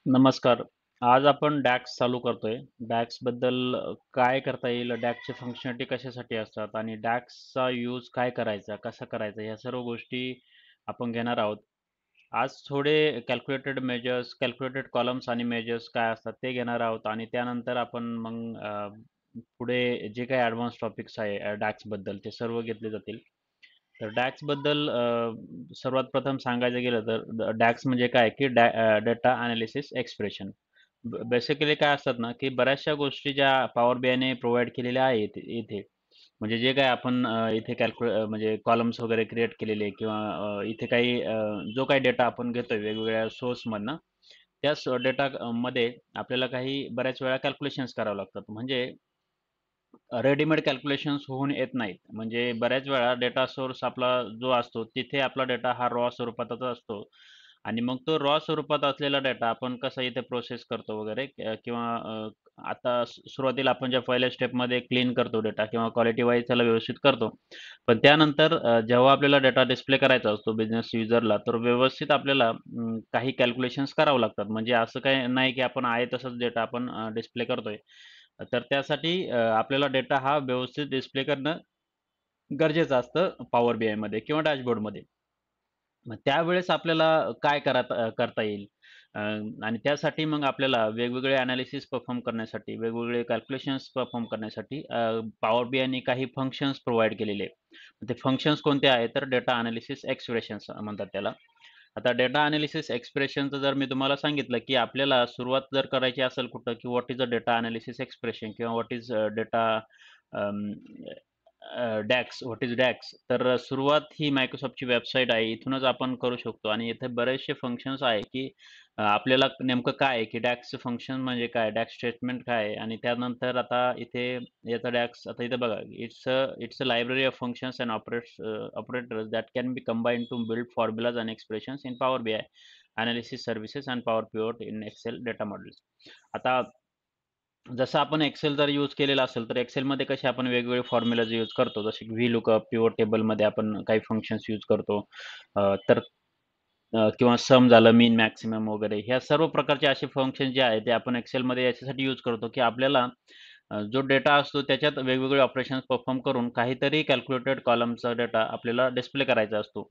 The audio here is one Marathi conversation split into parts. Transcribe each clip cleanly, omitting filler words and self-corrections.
नमस्कार. आज आपण DAX चालू करतोय. DAX बद्दल काय करता येईल? DAXची फंक्शनॅलिटी कशासाठी असतात आणि DAXचा यूज काय करायचा, कसा करायचा? ह्या सर्व गोष्टी आपण घेणार आहोत. आज थोडे कॅल्क्युलेटेड कॉलम्स आणि मेजर्स काय असतात ते घेणार आहोत आणि त्यानंतर आपण मग पुढे जे काही ॲडव्हान्स टॉपिक्स आहे DAX बद्दल ते सर्व घेतले जातील. तर DAX बद्दल सर्वात प्रथम सांगायचं गेलं तर DAX म्हणजे काय की डेटा एनालिसिस एक्सप्रेशन. बेसिकली काय असतात ना, की बऱ्याचशा गोष्टी ज्या पॉवर बीआयने प्रोव्हाईड केलेल्या आहेत इथे. म्हणजे जे काही आपण इथे म्हणजे कॉलम्स वगैरे क्रिएट केलेले किंवा इथे काही जो काही डेटा आपण घेतोय वेगवेगळ्या सोर्समधनं, त्याच डेटा मध्ये आपल्याला काही बऱ्याच वेळा कॅल्क्युलेशन्स करावं लागतात. म्हणजे रेडीमेड कॅल्क्युलेशन्स होऊन येत नाहीत. म्हणजे बऱ्याच वेळा डेटा सोर्स आपला जो असतो, तिथे आपला डेटा हा रॉ स्वरूपातच असतो आणि मग तो रॉ स्वरूपात असलेला डेटा आपण कसा इथे प्रोसेस करतो वगैरे किंवा आता सुरुवातीला आपण ज्या पहिल्या स्टेपमध्ये क्लीन करतो डेटा किंवा क्वालिटी वाईज त्याला व्यवस्थित करतो. पण त्यानंतर जेव्हा आपल्याला डेटा डिस्प्ले करायचा असतो बिझनेस युजरला, तर व्यवस्थित आपल्याला काही कॅल्क्युलेशन्स करावं लागतात. म्हणजे असं काही नाही की आपण आहे तसंच डेटा आपण डिस्प्ले करतोय. तर त्यासाठी आपल्याला डेटा हा व्यवस्थित डिस्प्ले करणं गरजेचं असतं पॉवर बीआयमध्ये किंवा डॅशबोर्डमध्ये. मग त्यावेळेस आपल्याला काय करता येईल? अ, आणि त्यासाठी मग आपल्याला वेगवेगळे एनालिसिस परफॉर्म करण्यासाठी, वेगवेगळे कॅल्क्युलेशन्स परफॉर्म करण्यासाठी पॉवर बीआयने काही फंक्शन्स प्रोव्हाईड केलेले आहे. ते फंक्शन्स कोणते आहेत? तर डेटा एनालिसिस एक्सप्रेशन्स म्हणतात त्याला. आता डेटा एनालिसिस एक्सप्रेशनचं जर मी तुम्हाला सांगितलं, की आपल्याला सुरुवात जर करायची असेल कुठं, की what is a data analysis expression किंवा what is data DAX, what is DAX? तर सुरुवात ही Microsoftची वेबसाईट आहे. इथूनच आपण करू शकतो आणि इथे बरेचसे फंक्शन्स आहे, की आपल्याला नेमकं काय आहे, की DAXचं फंक्शन म्हणजे काय? DAX स्टेटमेंट काय आहे? आणि त्यानंतर आता इथे याचा DAX आता इथे बघा, it's a library of functions and operators that can be combined to build formulas and expressions in Power BI, Analysis Services and Power Pivot in Excel data models. आता जसं आपण एक्सेल जर यूज केलेला असेल, तर एक्सेलमध्ये कसे आपण वेगवेगळे फॉर्म्युलाज यूज करतो. जसे की व्हीलूकअप, पिव्होट टेबलमध्ये आपण काही फंक्शन्स यूज करतो. तर किंवा सम झालं, मीन, मॅक्सिमम वगैरे ह्या सर्व प्रकारचे असे फंक्शन जे आहेत, ते आपण एक्सेलमध्ये याच्यासाठी यूज करतो, की आपल्याला जो डेटा असतो त्याच्यात वेगवेगळे ऑपरेशन्स परफॉर्म करून काहीतरी कॅल्क्युलेटेड कॉलमचा डेटा आपल्याला डिस्प्ले करायचा असतो.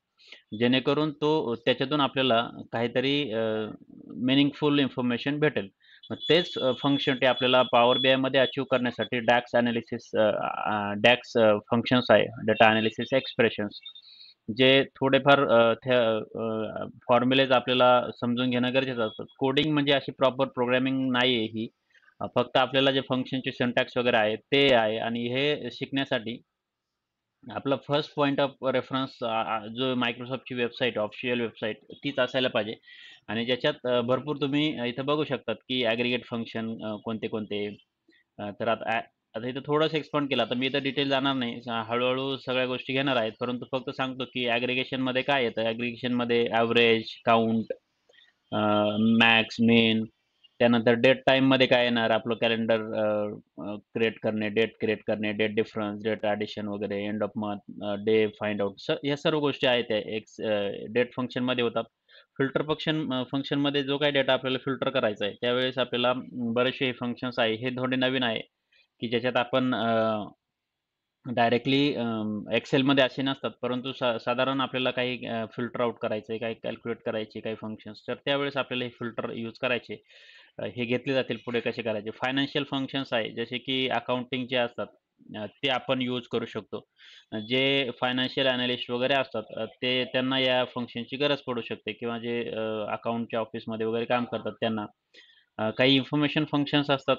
जेणेकरून तो त्याच्यातून आपल्याला काहीतरी इन्फॉर्मेशन भेटेल. मग तेच फंक्शनॅलिटी आपल्याला पॉवर बीआयमध्ये अचीव्ह करण्यासाठी DAX फंक्शन्स आहे, डेटा एनालिसिस एक्सप्रेशन्स. जे थोडेफार फॉर्म्युलेज आपल्याला समजून घेणं गरजेचं असतं. कोडिंग म्हणजे अशी प्रॉपर प्रोग्रामिंग नाही आहे ही. फक्त आपल्याला जे फंक्शनचे सिंटॅक्स वगैरे आहे ते आहे आणि हे शिकण्यासाठी आपला फर्स्ट पॉइंट ऑफ रेफरन्स जो Microsoftची वेबसाईट, ऑफिशियल वेबसाईट तीच असायला पाहिजे आणि ज्याच्यात भरपूर तुम्ही इथं बघू शकतात, की ॲग्रीगेट फंक्शन कोणते-कोणते तर आता इथं थोडंसं एक्सपांड केलं. आता मी इथं डिटेल जाणार नाही. हळू-हळू सगळ्या गोष्टी घेणार आहेत. परंतु फक्त सांगतो, की ॲग्रीगेशनमध्ये काय येतं? ॲग्रीगेशनमध्ये एव्हरेज, काउंट, मॅक्स, मीन त्यानंतर डेट टाईममध्ये काय येणार? आपलं कॅलेंडर क्रिएट करणे, डेट क्रिएट करणे, डेट डिफरन्स, डेट ॲडिशन वगैरे, end of month, day find out ह्या सर्व गोष्टी आहेत त्या डेट फंक्शनमध्ये होतात. फंक्शनमध्ये जो काही डेटा आपल्याला फिल्टर करायचा आहे, त्यावेळेस आपल्याला बरेचसे फंक्शन्स आहे. हे थोडे नवीन आहे, की ज्याच्यात आपण डायरेक्टली एक्सेलमध्ये असे नसतात. परंतु साधारण आपल्याला काही फिल्टर आउट करायचं आहे, काही कॅल्क्युलेट करायचे, काही फंक्शन्स. तर त्यावेळेस आपल्याला हे फिल्टर यूज करायचे. हे घेतले जातील पुढे कसे करायचे. फायनान्शियल फंक्शन्स आहे, जसे की अकाउंटिंगचे असतात. ते आपण यूज करू शकतो. जे फायनान्शियल अॅनलिस्ट वगैरे असतात, ते त्यांना या फंक्शनची गरज पडू शकते किंवा जे अकाउंटच्या ऑफिसमध्ये वगैरे काम करतात त्यांना. काही इन्फॉर्मेशन फंक्शन्स असतात,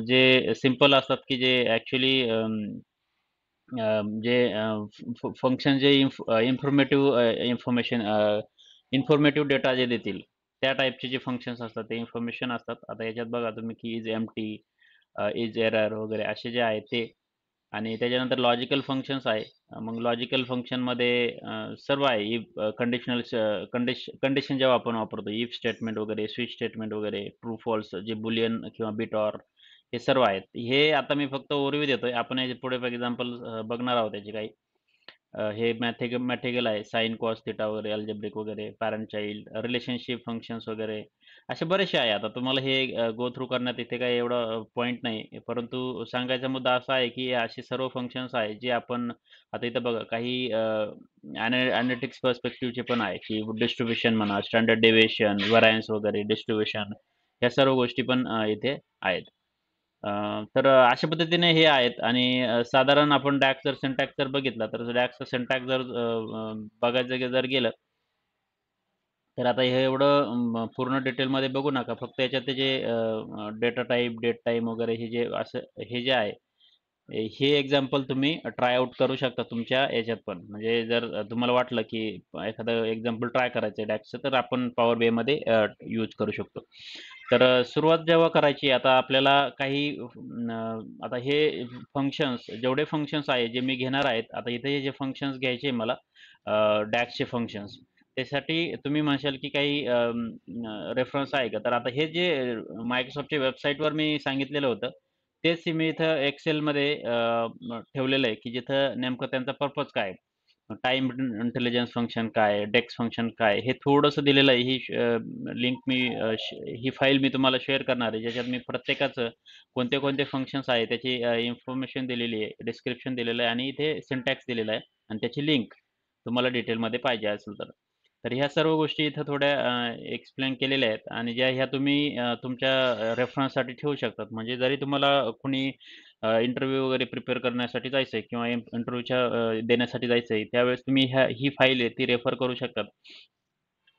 जे सिंपल असतात, की जे ॲक्चुअली जे फंक्शन जे इन्फॉर्मेटिव्ह डेटा जे देतील, त्या टाइपचे जे फंक्शन्स असतात, ते इन्फॉर्मेशन असतात. आता याच्यात बघा तुम्ही, की इज एम्प्टी, इज एरर वगैरे असे जे आहेत ते आणि त्याच्यानंतर लॉजिकल फंक्शन्स आहे. मग लॉजिकल फंक्शनमध्ये सर्व आहे. इफ कंडिशन जेव्हा आपण वापरतो, इफ स्टेटमेंट वगैरे, स्विच स्टेटमेंट वगैरे, ट्रू फॉल्स जे बुलियन किंवा बिट ऑर हे सर्व आहेत. हे आता मी फक्त ओव्हरव्ह्यू देतोय. आपण याचे पुढे एक्झाम्पल बघणार आहोत याचे काही. हे मॅथेरियल आहे. साइन, कॉस, थिटा वगैरे, अल्जेब्रिक वगैरे, पॅरेंट चाइल्ड, रिलेशनशिप फंक्शन्स वगैरे असे बरेचसे आहे. आता तुम्हाला हे गो थ्रू करण्यात इथे काही एवढं पॉइंट नाही. परंतु सांगायचा मुद्दा असा आहे, की असे सर्व फंक्शन्स आहेत, जे आपण आता इथं बघा काही एनालिटिक्स पर्स्पेक्टिव्हचे पण आहे, की डिस्ट्रिब्युशन म्हणा, स्टँडर्ड डेव्हिएशन, व्हॅरियन्स वगैरे, डिस्ट्रिब्युशन ह्या सर्व गोष्टी पण इथे आहेत. तर अशा पद्धतीने हे आहेत आणि साधारण आपण DAX जर सिंटॅक्स जर बघितला, तर DAXचा सिंटॅक्स जर बघायचं जर गेलं, तर आता हे एवढं पूर्ण डिटेलमध्ये बघू नका. फक्त याच्यात ते जे डेटा टाइप, डेट टाईम वगैरे हे जे असं हे जे आहे, हे एक्झाम्पल तुम्ही ट्राय आउट करू शकता तुमच्या याच्यात पण. म्हणजे जर तुम्हाला वाटलं, की एखादं एक्झाम्पल ट्राय करायचं आहे DAXचं, तर आपण पॉवर BIमध्ये यूज करू शकतो. तर सुरुवात जेव्हा करायची आता आपल्याला काही आता हे फंक्शन्स जेवढे फंक्शन्स आहे जे मी घेणार आहेत. आता इथे हे जे फंक्शन्स घ्यायचे मला DAXचे फंक्शन्स. त्यासाठी तुम्ही म्हणशाल की काही रेफरन्स आहे का? तर आता हे जे Microsoftच्या वेबसाईटवर मी सांगितलेलं होतं, तेच मी इथं एक्सेलमध्ये ठेवलेलं आहे, की जिथं नेमकं त्यांचा पर्पज काय आहे? टाईम इंटेलिजन्स फंक्शन काय आहे? डेक्स फंक्शन काय आहे? हे थोडंसं दिलेलं आहे. ही लिंक मी ही फाईल मी तुम्हाला शेअर करणार आहे, ज्याच्यात मी प्रत्येकाचं कोणते-कोणते फंक्शन्स आहेत त्याची इन्फॉर्मेशन दिलेली आहे, डिस्क्रिप्शन दिलेलं आहे आणि इथे सिंटॅक्स दिलेला आहे आणि त्याची लिंक तुम्हाला डिटेलमध्ये पाहिजे असेल तर. तर ह्या सर्व गोष्टी इथं थोड्या एक्सप्लेन केलेल्या आहेत आणि ज्या ह्या तुम्ही तुमच्या रेफरन्ससाठी ठेवू शकतात. म्हणजे जरी तुम्हाला कुणी इंटरव्ह्यू वगैरे प्रिपेअर करण्यासाठी जायचं आहे किंवा इंटरव्ह्यूच्या देण्यासाठी जायचं आहे, त्यावेळेस तुम्ही ही फाईल आहे ती रेफर करू शकतात.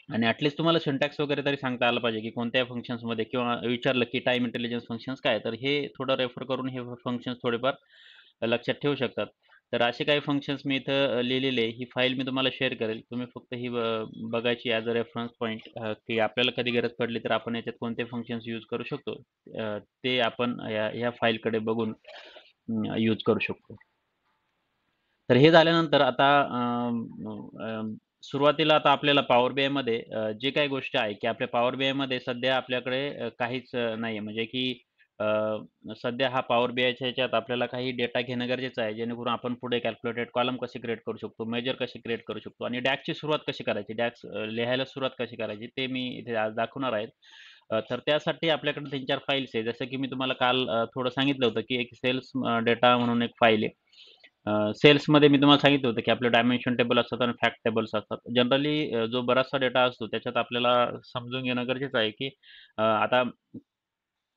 आणि ॲटलीस्ट तुम्हाला सिंटॅक्स वगैरे तरी सांगता आलं पाहिजे, की कोणत्या फंक्शन्समध्ये किंवा विचारलं, की टाईम इंटेलिजन्स फंक्शन्स काय आहे? तर हे थोडं रेफर करून हे फंक्शन्स थोडेफार लक्षात ठेवू शकतात. तर असे काही फंक्शन्स मी इथं लिहिलेले आहे. ही फाईल मी तुम्हाला शेअर करेल. तुम्ही फक्त ही बघायची ॲज अ रेफरन्स पॉइंट, की आपल्याला कधी गरज पडली तर आपण याच्यात कोणते फंक्शन्स यूज करू शकतो. ते आपण ह्या फाईलकडे बघून यूज करू शकतो. तर हे झाल्यानंतर आता सुरुवातीला आता आपल्याला पॉवर BIमध्ये जे काही गोष्टी आहे, की आपल्या पॉवर BIमध्ये सध्या आपल्याकडे काहीच नाहीये. म्हणजे की अ, सध्या हा पॉवर BIच्या ह्याच्यात आपल्याला काही डेटा घेणं गरजेचं आहे, जेणेकरून आपण पुढे कॅल्क्युलेटेड कॉलम कसे क्रिएट करू शकतो, मेजर कसे क्रिएट करू शकतो आणि DAXची सुरुवात कशी करायची, DAX लिहायला सुरुवात कशी करायची, ते मी इथे आज दाखवणार आहे. तर त्यासाठी आपल्याकडे 3-4 फाईल्स आहे. जसं की मी तुम्हाला काल थोडं सांगितलं होतं, की एक सेल्स डेटा म्हणून एक फाईल आहे. सेल्समध्ये मी तुम्हाला सांगितलं होतं, की आपले डायमेन्शन टेबल असतात आणि फॅक्ट टेबल्स असतात. जनरली जो बराचसा डेटा असतो त्याच्यात आपल्याला समजून घेणं गरजेचं आहे, की आता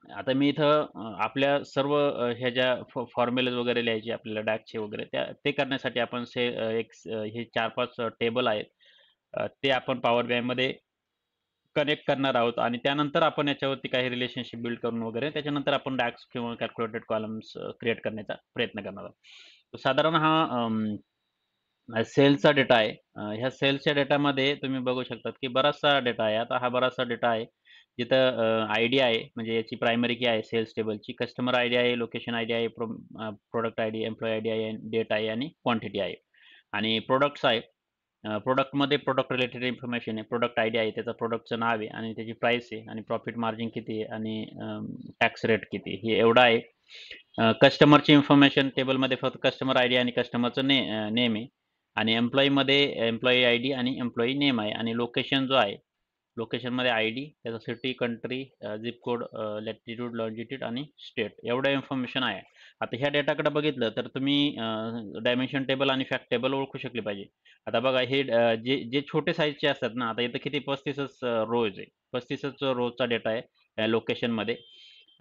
आता मी इथं आपल्या सर्व ह्या ज्या फॉर्म्युलाज वगैरे लिहायचे आपल्याला DAXचे वगैरे ते करण्यासाठी आपण हे 4-5 टेबल आहेत. ते आपण पॉवर BIमध्ये कनेक्ट करणार आहोत आणि त्यानंतर आपण याच्यावरती काही रिलेशनशिप बिल्ड करून वगैरे त्याच्यानंतर आपण DAX किंवा कॅल्क्युलेटेड कॉलम्स क्रिएट करण्याचा प्रयत्न करणार आहोत. तर साधारण हा सेल्सचा डेटा आहे. ह्या सेल्सच्या डेटामध्ये तुम्ही बघू शकतात, की बराचसा डेटा आहे. आता हा बराचसा डेटा आहे. जिथं आयडी आहे, म्हणजे याची प्रायमरी की आहे सेल्स टेबलची. कस्टमर आयडी आहे, लोकेशन आयडी आहे, प्रॉडक्ट आयडी, एम्प्लॉयी आयडी आहे, डेट आहे आणि क्वांटिटी आहे. आणि प्रॉडक्ट्स आहे. प्रॉडक्टमध्ये प्रॉडक्ट रिलेटेड इन्फॉर्मेशन आहे. प्रॉडक्ट आयडी आहे, त्याचं प्रॉडक्टचं नाव आहे आणि त्याची प्राईस आहे आणि प्रॉफिट मार्जिन किती आहे आणि टॅक्स रेट किती आहे, हे एवढं आहे. कस्टमरची इन्फॉर्मेशन टेबलमध्ये फक्त कस्टमर आयडी आणि कस्टमरचं नेम आहे आणि एम्प्लॉयीमध्ये एम्प्लॉयी आयडी आणि एम्प्लॉयी नेम आहे आणि लोकेशन जो आहे, लोकेशनमध्ये आयडी, त्याचा city, country, zip code, latitude, longitude आणि स्टेट एवढं इन्फॉर्मेशन आहे. आता ह्या डेटाकडे बघितलं तर तुम्ही डायमेन्शन टेबल आणि फॅक्ट टेबल ओळखू शकले पाहिजे. आता बघा हे जे जे छोटे साईजचे असतात ना, आता इथं किती 35च रोज आहे. 35च रोजचा डेटा आहे लोकेशनमध्ये.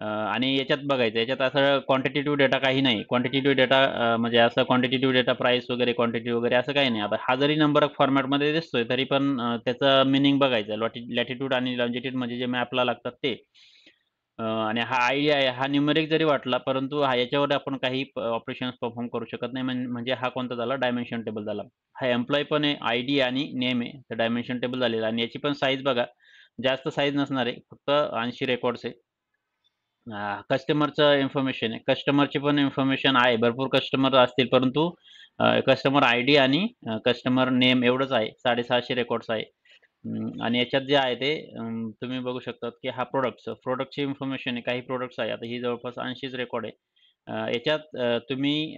आणि याच्यात बघायचं, याच्यात असं क्वांटिटेटिव्ह डेटा काही नाही. क्वांटिटेटिव्ह डेटा म्हणजे असं क्वांटिटेटिव्ह डेटा प्राईस वगैरे, क्वांटिटी वगैरे असं काही नाही. आता हा जरी नंबर ऑफ फॉर्मॅटमध्ये दिसतोय, तरी पण त्याचं मीनिंग बघायचं. लॅटिट्यूड आणि लॉन्जिट्यूड म्हणजे जे मॅपला लागतात ते. आणि हा आयडी आहे, हा न्यूमेरिक जरी वाटला, परंतु याच्यावर आपण काही ऑपरेशन्स परफॉर्म करू शकत नाही. म्हणजे हा कोणता झाला? डायमेन्शन टेबल झाला. हा एम्प्लॉयी पण आहे, आयडी आणि नेम आहे. तर डायमेन्शन टेबल झालेलं आणि याची पण साईज बघा, जास्त साईज नसणार आहे. फक्त 80 रेकॉर्ड्स आहे. कस्टमरचं इन्फॉर्मेशन आहे. कस्टमरची पण इन्फॉर्मेशन आहे. भरपूर कस्टमर असतील, परंतु कस्टमर आयडी आणि कस्टमर नेम एवढंच आहे. 650 रेकॉर्ड्स आहे. आणि याच्यात जे आहे ते तुम्ही बघू शकतात, की हा प्रॉडक्टची इन्फॉर्मेशन आहे. काही प्रॉडक्ट्स आहे. आता ही जवळपास 80च रेकॉर्ड आहे. याच्यात तुम्ही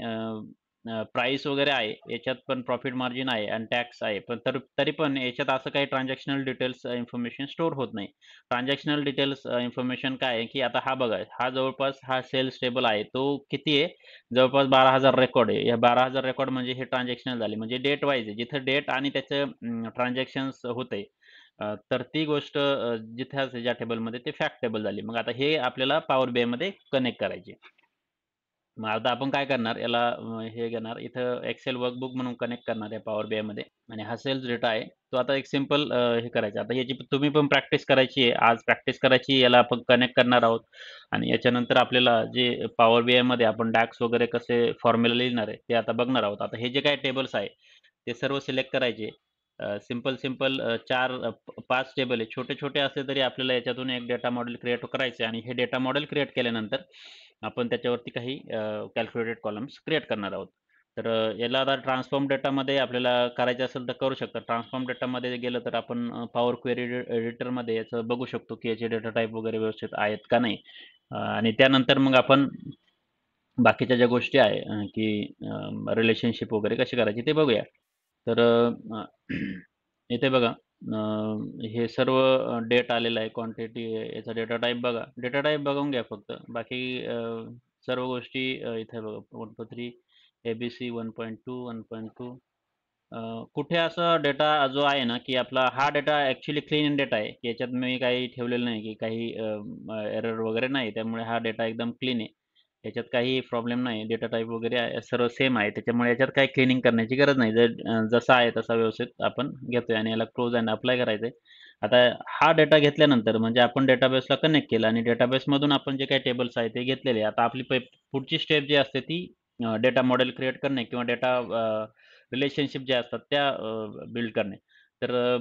प्राइस वगैरे आहे, याच्यात पण प्रॉफिट मार्जिन आहे आणि टॅक्स आहे. पण तरी पण याच्यात असं काही ट्रान्झॅक्शनल डिटेल्स इन्फॉर्मेशन स्टोअर होत नाही. ट्रान्झॅक्शनल डिटेल्स इन्फॉर्मेशन काय आहे, की आता हा बघा, हा जवळपास हा सेल्स टेबल आहे. तो किती आहे? जवळपास 12,000 रेकॉर्ड आहे. या 12,000 रेकॉर्ड म्हणजे हे ट्रान्झॅक्शनल झाले. म्हणजे डेट वाईज आहे. जिथं डेट आणि त्याचं ट्रान्झॅक्शन्स होते, तर ती गोष्ट जिथे असेल ज्या टेबलमध्ये ते फॅक्ट टेबल झाली. मग आता हे आपल्याला पॉवर बीआयमध्ये कनेक्ट करायचे. मग आता आपण काय करणार याला, हे घेणार इथं एक्सेल वर्कबुक म्हणून कनेक्ट करणार आहे पॉवर बीआय मध्ये. आणि हा सेल्स डेटा आहे तो आता एक सिंपल हे करायचा. आता याची तुम्ही पण प्रॅक्टिस करायची आहे, आज प्रॅक्टिस करायची, याला आपण कनेक्ट करणार आहोत. आणि याच्यानंतर आपल्याला जे पॉवर बीआय मध्ये आपण डॅक्स वगैरे कसे फॉर्म्युला लिहिणार आहे ते आता बघणार आहोत. आता हे जे काही टेबल्स आहे ते सर्व सिलेक्ट करायचे. सिंपल सिंपल 5 टेबल आहे, छोटे छोटे असले तरी आपल्याला याच्यातून एक डेटा मॉडेल क्रिएट करायचे. आणि हे डेटा मॉडेल क्रिएट केल्यानंतर आपण त्याच्यावरती काही कॅल्क्युलेटेड कॉलम्स क्रिएट करणार आहोत. तर याला आता ट्रान्सफॉर्म डेटामध्ये आपल्याला करायचं असेल तर करू शकता. ट्रान्सफॉर्म डेटामध्ये गेलं तर आपण पॉवर क्वेरी एडिटरमध्ये याचं बघू शकतो की याचे डेटा टाईप वगैरे व्यवस्थित आहेत का नाही. आणि त्यानंतर मग आपण बाकीच्या ज्या गोष्टी आहे की रिलेशनशिप वगैरे कशी करायची ते बघूया. तर इथे बघा, हे सर्व डेट आलेलं आहे, क्वांटिटी आहे, याचा डेटा टाईप बघा. डेटा टाईप बघून घ्या फक्त. बाकी सर्व गोष्टी इथे बघा, 1.3 ABC 1.2 1.2. कुठे असा डेटा जो आहे ना की आपला हा डेटा ॲक्च्युली क्लीन डेटा आहे, की याच्यात मी काही ठेवलेलं नाही की काही एरर वगैरे नाही. त्यामुळे हा डेटा एकदम क्लीन आहे. याच्यात काही प्रॉब्लेम नाही. डेटा टाइप वगैरे सर्व सेम आहे. त्याच्यामुळे याच्यात काही क्लिनिंग करण्याची गरज नाही. जर जसा आहे तसा व्यवस्थित आपण घेतोय आणि याला क्लोज अँड अप्लाय करायचंय. आता हा डेटा घेतल्यानंतर म्हणजे आपण डेटाबेसला कनेक्ट केलं आणि डेटाबेसमधून आपण जे काही टेबल्स आहेत ते घेतलेले. आता आपली पुढची स्टेप जी असते ती डेटा मॉडेल क्रिएट करणे किंवा डेटा रिलेशनशिप ज्या असतात त्या बिल्ड करणे. तर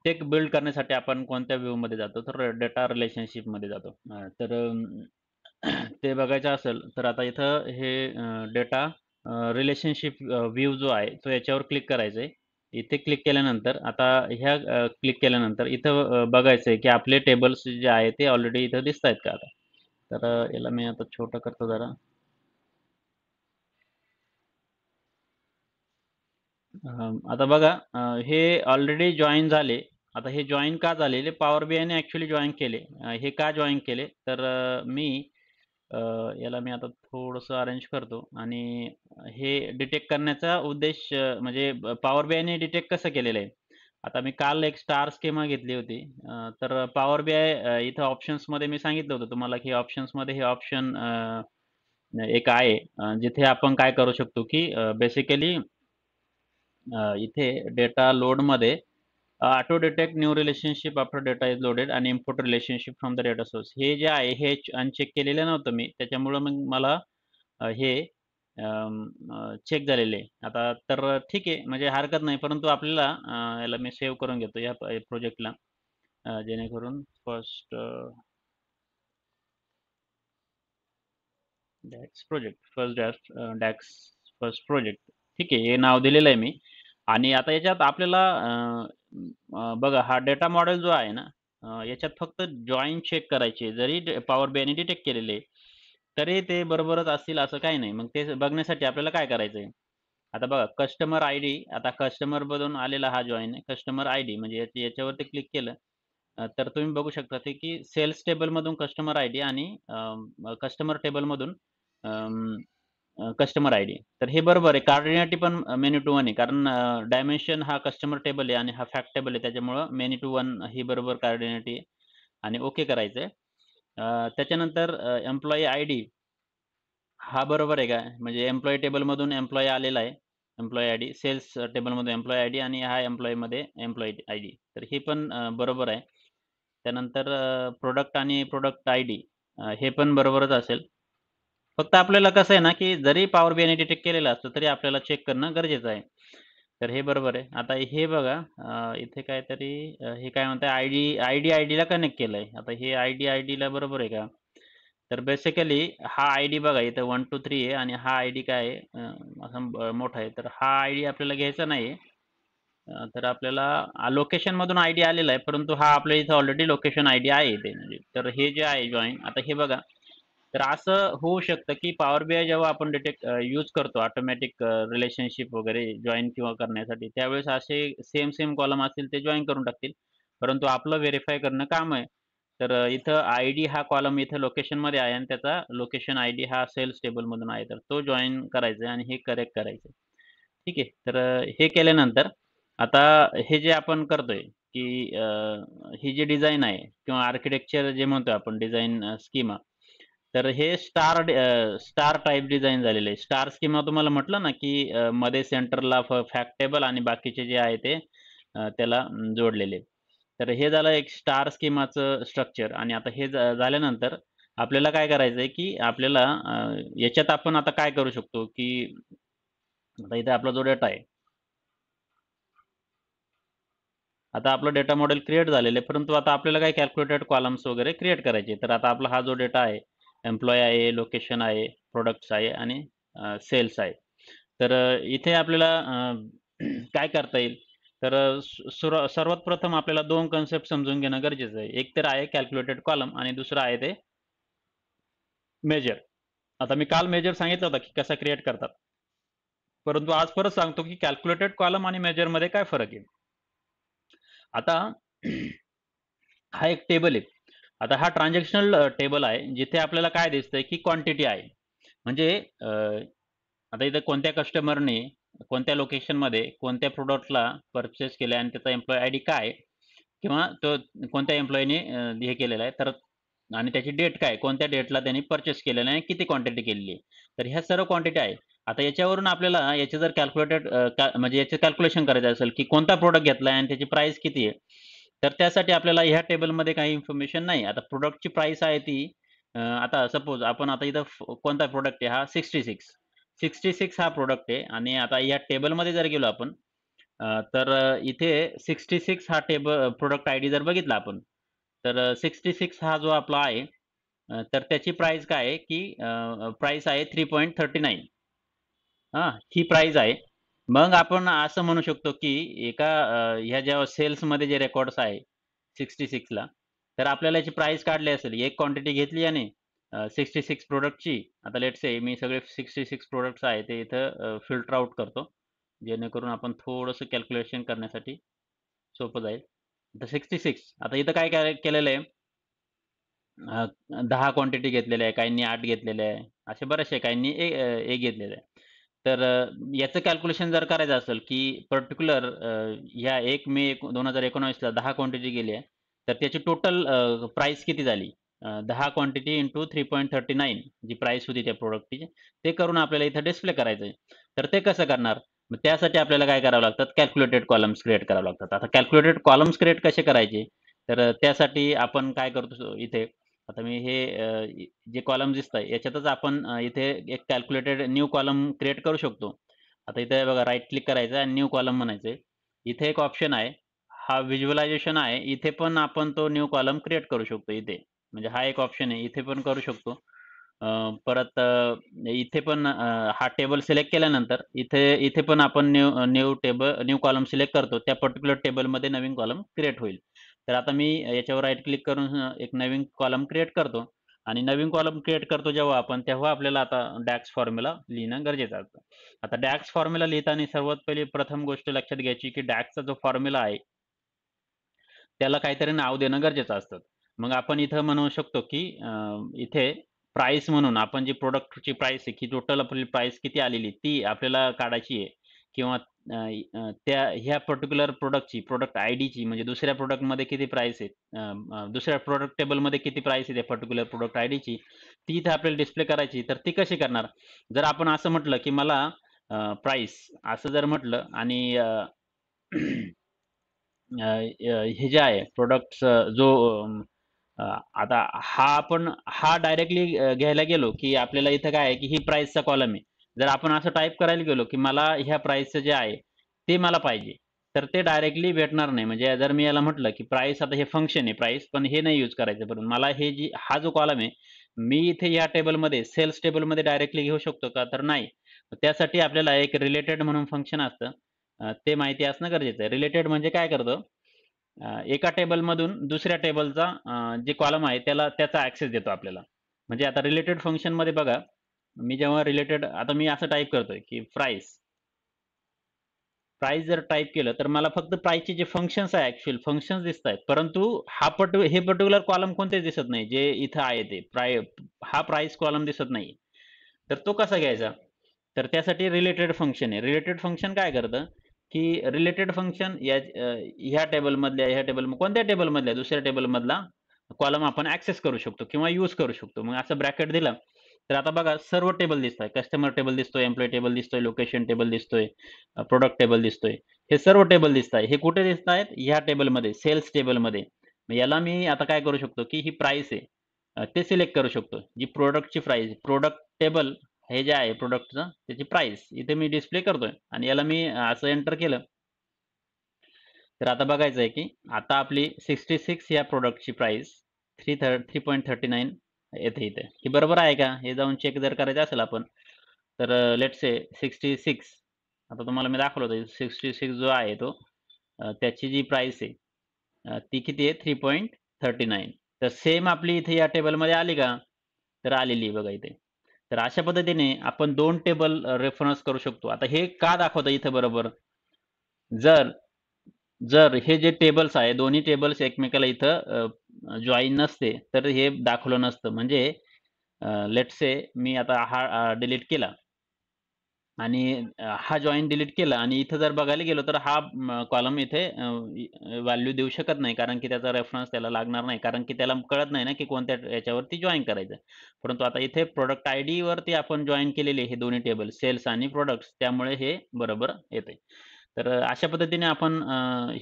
ते बिल्ड करण्यासाठी आपण कोणत्या व्ह्यूमध्ये जातो, तर डेटा रिलेशनशिपमध्ये जातो. तर ते बघायचं असेल तर आता इथं हे डेटा रिलेशनशिप व्ह्यू जो आहे तो याच्यावर क्लिक करायचं आहे. इथे क्लिक केल्यानंतर आता ह्या क्लिक केल्यानंतर इथं बघायचं आहे की आपले टेबल्स जे आहे ते ऑलरेडी इथं दिसत आहेत का आता. तर याला मी आता छोटं करतो जरा. आता बघा, हे ऑलरेडी जॉइन झाले. आता हे जॉइन का झालेले, पॉवर बीआयने ॲक्च्युअली जॉइन केले. हे का जॉइन केले तर मी याला मी आता थोडंसं अरेंज करतो. आणि हे डिटेक्ट करण्याचा उद्देश म्हणजे पॉवर बीआयने डिटेक्ट कसं केलेलं आहे. आता मी काल एक स्टार स्कीमा घेतली होती. तर पॉवर बीआय इथं ऑप्शन्समध्ये मी सांगितलं होतं तुम्हाला की ऑप्शन्समध्ये हे ऑप्शन एक आहे, जिथे आपण काय करू शकतो की बेसिकली इथे डेटा लोडमध्ये auto detect new relationship after data is loaded आणि import relationship from the data source, हे जे आहे हे अनचेक केलेलं नव्हतं मी. त्याच्यामुळं मग मला हे चेक झालेले आहे. आता तर ठीक आहे, म्हणजे हरकत नाही. परंतु आपल्याला याला मी सेव्ह करून घेतो या प्रोजेक्टला, जेणेकरून first DAX project, first DAX first project. ठीक आहे, हे नाव दिलेलं आहे मी. आणि आता याच्यात आपल्याला बघा, हा डेटा मॉडेल जो आहे ना, याच्यात फक्त जॉइन चेक करायचे. जरी पॉवर बीआयने डिटेक्ट केलेले तरी ते बरोबरच असतील असं काही नाही. मग ते बघण्यासाठी आपल्याला काय करायचंय. आता बघा, कस्टमर आय डी, आता कस्टमर मधून आलेला हा जॉइन आहे. कस्टमर आय डी म्हणजे याच्यावरती क्लिक केलं तर तुम्ही बघू शकता ते की सेल्स टेबलमधून कस्टमर आय डी आणि कस्टमर टेबलमधून कस्टमर आय डी. तर हे बरोबर आहे. कार्डिनॅलिटी पण मेनी टू वन आहे. कारण डायमेन्शन हा कस्टमर टेबल आहे आणि हा फॅक्ट टेबल आहे. त्याच्यामुळं मेनी टू वन ही बरोबर कार्डिनॅलिटी आहे. आणि ओके करायचं आहे. त्याच्यानंतर एम्प्लॉयी आय डी हा बरोबर आहे का? म्हणजे एम्प्लॉयी टेबलमधून एम्प्लॉयी आलेला आहे. एम्प्लॉयी आय डी, सेल्स टेबलमधून एम्प्लॉयी आय डी आणि हा एम्प्लॉयीमध्ये एम्प्लॉयी आय डी. तर हे पण बरोबर आहे. त्यानंतर प्रॉडक्ट आणि प्रॉडक्ट आय डी हे पण बरोबरच असेल. फक्त आपल्याला कसं आहे ना, की जरी पॉवर बीआयने डिटेक्ट केलेलं असतं, तरी आपल्याला चेक करणं गरजेचं आहे. तर हे बरोबर आहे. आता हे बघा, इथे काहीतरी हे काय म्हणतंय, आयडीला कनेक्ट केलंय. आता हे आयडीला बरोबर आहे का? तर बेसिकली हा आयडी बघा, इथं 1, 2, 3 आहे आणि हा आयडी काय आहे, असा मोठा आहे. तर हा आयडी आपल्याला घ्यायचा नाहीये. तर आपल्याला लोकेशनमधून आयडी आलेला आहे, परंतु हा आपल्या इथं ऑलरेडी लोकेशन आयडी आहे इथे. म्हणजे तर हे जे आहे जॉइन, आता हे बघा, तर असं होऊ शकतं, की पॉवर बीआय जेव्हा आपण यूज करतो ऑटोमॅटिक रिलेशनशिप वगैरे जॉइन किंवा करण्यासाठी, त्यावेळेस असे सेम कॉलम असतील ते जॉइन करून टाकतील. परंतु आपलं व्हेरिफाय करणं काम आहे. तर इथं आयडी हा कॉलम इथं लोकेशनमध्ये आहे आणि त्याचा लोकेशन आयडी हा सेल्स टेबलमधून आहे. तर तो जॉइन करायचा आहे आणि हे करेक्ट करायचं आहे. ठीक आहे. तर हे केल्यानंतर आता हे जे आपण करतोय, की ही जी डिझाइन आहे किंवा आर्किटेक्चर जे म्हणतोय आपण डिझाइन स्कीमा, तर हे स्टार टाइप डिझाइन झालेलं आहे. स्टार स्कीमा तुम्हाला म्हटलं ना, की मध्ये सेंटरला फॅक्ट टेबल आणि बाकीचे जे आहे ते त्याला जोडलेले. तर हे झालं एक स्टार स्कीमाचं स्ट्रक्चर आणि आता हे झाल्यानंतर आपल्याला काय करायचंय, की आपल्याला याच्यात आपण आता काय करू शकतो, की आता इथे आपला जो डेटा आहे. आता आपलं डेटा मॉडेल क्रिएट झालेलं आहे, परंतु आता आपल्याला काही कॅल्क्युलेटेड कॉलम्स वगैरे क्रिएट करायचे. तर आता आपला हा जो डेटा आहे, एम्प्लॉयी आहे, लोकेशन आहे, प्रोडक्ट्स आहे आणि सेल्स आहे. तर इथे आपल्याला काय करता येईल? तर सर्वात प्रथम आपल्याला 2 कन्सेप्ट समजून घेणं गरजेचं आहे. एक तर आहे कॅल्क्युलेटेड कॉलम आणि दुसरं आहे ते मेजर. आता मी काल मेजर सांगितलं होतं, की कसा क्रिएट करतात. परंतु आज परत सांगतो, की कॅल्क्युलेटेड कॉलम आणि मेजरमध्ये काय फरक आहे? आता हा एक टेबल आहे. आता हा ट्रान्झॅक्शनल टेबल आहे, जिथे आपल्याला काय दिसतंय, की क्वांटिटी आहे. म्हणजे आता इथं कोणत्या कस्टमरने कोणत्या लोकेशनमध्ये कोणत्या प्रॉडक्टला पर्चेस केलंय आणि त्याचा एम्प्लॉयी आयडी काय आहे? किंवा तो कोणत्या एम्प्लॉयीने हे केलेलं आहे, तर आणि त्याची डेट काय? कोणत्या डेटला त्याने पर्चेस केलेलं आहे, किती क्वांटिटी केलेली आहे. तर ह्या सर्व क्वांटिटी आहे. आता याच्यावरून आपल्याला याचे जर कॅल्क्युलेटेड म्हणजे याचं कॅल्क्युलेशन करायचं असेल, की कोणता प्रॉडक्ट घेतलाय आणि त्याची प्राईस किती आहे? तर त्यासाठी आपल्याला ह्या टेबलमध्ये काही इन्फॉर्मेशन नाही. आता प्रॉडक्टची प्राईस आहे ती आता सपोज आपण आता इथं कोणता प्रॉडक्ट आहे हा 66. 66 हा प्रॉडक्ट आहे आणि आता या टेबलमध्ये जर गेलो आपण तर इथे 66 हा प्रॉडक्ट आयडी जर बघितला आपण, तर 66 हा जो आपला आहे तर त्याची प्राईस काय आहे, की प्राईस आहे 3.39. हां, ही प्राईस आहे. मग आपण असं म्हणू शकतो, की ह्या जेव्हा सेल्समध्ये जे रेकॉर्ड्स आहे 66 ला, तर आपल्याला याची प्राईस काढली असेल. एक क्वांटिटी घेतली याने 66 प्रॉडक्टची. आता लेट्स से मी सगळे 66 प्रॉडक्ट्स आहे ते इथं फिल्टर आउट करतो. जेणेकरून आपण थोडंसं कॅल्क्युलेशन करण्यासाठी सोपं जाईल. आता 66 आता इथं काय काय केलेलं आहे 10 क्वांटिटी घेतलेल्या आहे, काहींनी 8 घेतलेल्या आहे. असे बरेचसे काहींनी 1 घेतलेलं आहे. तर याचं कॅल्क्युलेशन जर करायचं असेल, की पर्टिक्युलर ह्या 1 मे 2019ला 10 क्वांटिटी गेली आहे. तर त्याची टोटल प्राईस किती झाली? 10 क्वांटिटी इंटू 3.39 जी प्राईस होती त्या प्रॉडक्टची, ते करून आपल्याला इथं डिस्प्ले करायचं आहे. तर ते कसं करणार? मग त्यासाठी आपल्याला काय करावं लागतात? कॅल्क्युलेटेड कॉलम्स क्रिएट करावे लागतात. आता कॅल्क्युलेटेड कॉलम्स क्रिएट कसे करायचे? तर त्यासाठी आपण काय करतो इथे आता मी हे जे कॉलम दिसतंय याच्यातच आपण इथे एक कॅल्क्युलेटेड न्यू कॉलम क्रिएट करू शकतो. आता इथे बघा राइट क्लिक करायचं आणि न्यू कॉलम म्हणायचंय. इथे एक ऑप्शन आहे. हा व्हिज्युअलायझेशन आहे. इथे पण आपण तो न्यू कॉलम क्रिएट करू शकतो इथे. म्हणजे हा एक ऑप्शन आहे. इथे पण करू शकतो. परत इथे पण हा टेबल सिलेक्ट केल्यानंतर इथे इथे पण आपण न्यू कॉलम सिलेक्ट करतो. त्या पर्टिक्युलर टेबलमध्ये नवीन कॉलम क्रिएट होईल. तर आता मी याच्यावर राइट क्लिक करून एक नवीन कॉलम क्रिएट करतो आणि नवीन कॉलम क्रिएट करतो जेव्हा आपण, तेव्हा आपल्याला आता DAX फॉर्म्युला लिहिणं गरजेचं असतं. आता DAX फॉर्म्युला लिहिताना सर्वात पहिली प्रथम गोष्ट लक्षात घ्यायची, की DAXचा जो फॉर्म्युला आहे, त्याला काहीतरी नाव देणं गरजेचं असतं. मग आपण इथं म्हणू शकतो, की इथे प्राईस म्हणून आपण जी प्रॉडक्टची प्राईस आहे, की टोटल आपली प्राईस किती आलेली ती आपल्याला काढायची आहे किंवा ह्या पर्टिक्युलर प्रॉडक्ट आयडीची म्हणजे दुसऱ्या प्रॉडक्टमध्ये किती प्राईस आहे, दुसऱ्या प्रॉडक्ट टेबलमध्ये किती प्राईस आहे त्या पर्टिक्युलर प्रॉडक्ट आयडीची, ती इथे आपल्याला डिस्प्ले करायची. तर ती कशी करणार? जर आपण असं म्हटलं, की मला प्राईस असं जर म्हटलं आणि हे जे आहे प्रॉडक्ट्स जो अ, आता हा डायरेक्टली घ्यायला गेलो, की आपल्याला इथं काय आहे, की ही प्राईसचा कॉलम आहे. जर आपण असं टाइप करायला गेलो, की मला ह्या प्राईसचं जे आहे, ते मला पाहिजे. तर ते डायरेक्टली भेटणार नाही. म्हणजे जर मी याला म्हटलं, की प्राईस आता हे फंक्शन आहे प्राईस, पण हे नाही यूज करायचं. पण मला हा जो कॉलम आहे, मी इथे या टेबलमध्ये सेल्स टेबलमध्ये डायरेक्टली घेऊ शकतो का? तर नाही. त्यासाठी आपल्याला एक रिलेटेड म्हणून फंक्शन असतं. ते माहिती असणं गरजेचं आहे. रिलेटेड म्हणजे काय करतो एका टेबलमधून दुसऱ्या टेबलचा जे कॉलम आहे त्याचा ॲक्सेस देतो आपल्याला. म्हणजे आता रिलेटेड फंक्शनमध्ये बघा, मी जेव्हा रिलेटेड आता मी असं टाईप करतोय की प्राइस जर टाईप केलं तर मला फक्त प्राइसचे जे फंक्शन्स आहे ॲक्चुअल फंक्शन्स दिसतायत. परंतु हे पर्टिक्युलर कॉलम कोणतेच दिसत नाही. जे इथं आहे ते हा प्राइस कॉलम दिसत नाही. तर तो कसा घ्यायचा? तर त्यासाठी रिलेटेड फंक्शन आहे. रिलेटेड फंक्शन काय करतं, की रिलेटेड फंक्शन ह्या टेबलमधल्या ह्या कोणत्या टेबलमधल्या दुसऱ्या टेबलमधला कॉलम आपण ॲक्सेस करू शकतो किंवा यूज करू शकतो. मग असं ब्रॅकेट दिलं, तर आता बघा सर्व टेबल दिसताय. कस्टमर टेबल दिसतोय, एम्प्लॉयी टेबल दिसतोय, लोकेशन टेबल दिसतोय, प्रॉडक्ट टेबल दिसतोय. हे सर्व टेबल दिसताय. हे कुठे दिसतायत? ह्या टेबलमध्ये, सेल्स टेबलमध्ये. मग याला मी आता काय करू शकतो, की ही प्राइस आहे. ते सिलेक्ट करू शकतो. जी प्रॉडक्टची प्राइस, प्रॉडक्ट टेबल हे जे आहे प्रॉडक्टचं त्याची प्राइस इथे मी डिस्प्ले करतोय आणि याला मी असं एंटर केलं. तर आता बघायचं आहे, की आता आपली 66 या प्रॉडक्टची प्राइस 3.39 येते इथे. ही बरोबर आहे का? हे जाऊन चेक जर करायचं असेल आपण, तर लेट्स से 66 आता तुम्हाला मी दाखवलं होतं 66 जो आहे तो त्याची जी प्राइस आहे ती किती आहे 3.39. तर सेम आपली इथे या टेबलमध्ये आली का? तर आलेली आहे बघा इथे. तर अशा पद्धतीने आपण 2 टेबल रेफरन्स करू शकतो. आता हे का दाखवतं इथं बरोबर? जर जर हे जे टेबल्स आहे, दोन्ही टेबल्स एकमेकाला इथं जॉइन नसते, तर हे दाखवलं नसतं. म्हणजे लेट्स से मी आता हा डिलीट केला आणि हा जॉइन डिलीट केला आणि इथं जर बघायला गेलो, तर हा कॉलम इथे व्हॅल्यू देऊ शकत नाही. कारण की त्याचा रेफरन्स त्याला लागणार नाही. कारण की त्याला कळत नाही ना, की कोणत्या याच्यावरती जॉइन करायचं. परंतु आता इथे प्रॉडक्ट आयडीवरती आपण जॉइन केलेले हे दोन्ही टेबल सेल्स आणि प्रॉडक्ट्स त्यामुळे हे बरोबर येतंय. तर अशा पद्धतीने आपण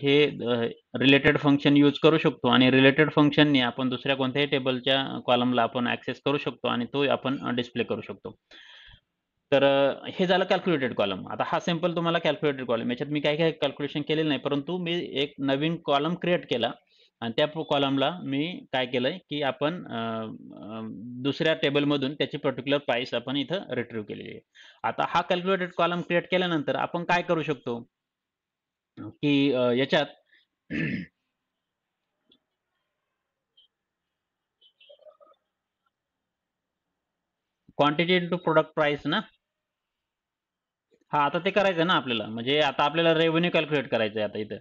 हे रिलेटेड फंक्शन यूज करू शकतो आणि रिलेटेड फंक्शनने आपण दुसऱ्या कोणत्याही टेबलच्या कॉलमला आपण ॲक्सेस करू शकतो आणि तो आपण डिस्प्ले करू शकतो. तर हे झालं कॅल्क्युलेटेड कॉलम. आता हा सिंपल तुम्हाला कॅल्क्युलेटेड कॉलम याच्यात मी काही कॅल्क्युलेशन केलेलं नाही. परंतु मी एक नवीन कॉलम क्रिएट केला आणि त्या कॉलमला मी काय केलंय, की आपण दुसऱ्या टेबलमधून त्याची पर्टिक्युलर प्राइस आपण इथं रिट्रीव्ह केलेली आहे. आता हा कॅल्क्युलेटेड कॉलम क्रिएट केल्यानंतर आपण काय करू शकतो, की याच्यात क्वांटिटी इंटू प्रॉडक्ट प्राइस ना? हां, आता ते करायचं ना आपल्याला. म्हणजे आता आपल्याला रेव्हेन्यू कॅल्क्युलेट करायचं आहे आता इथं.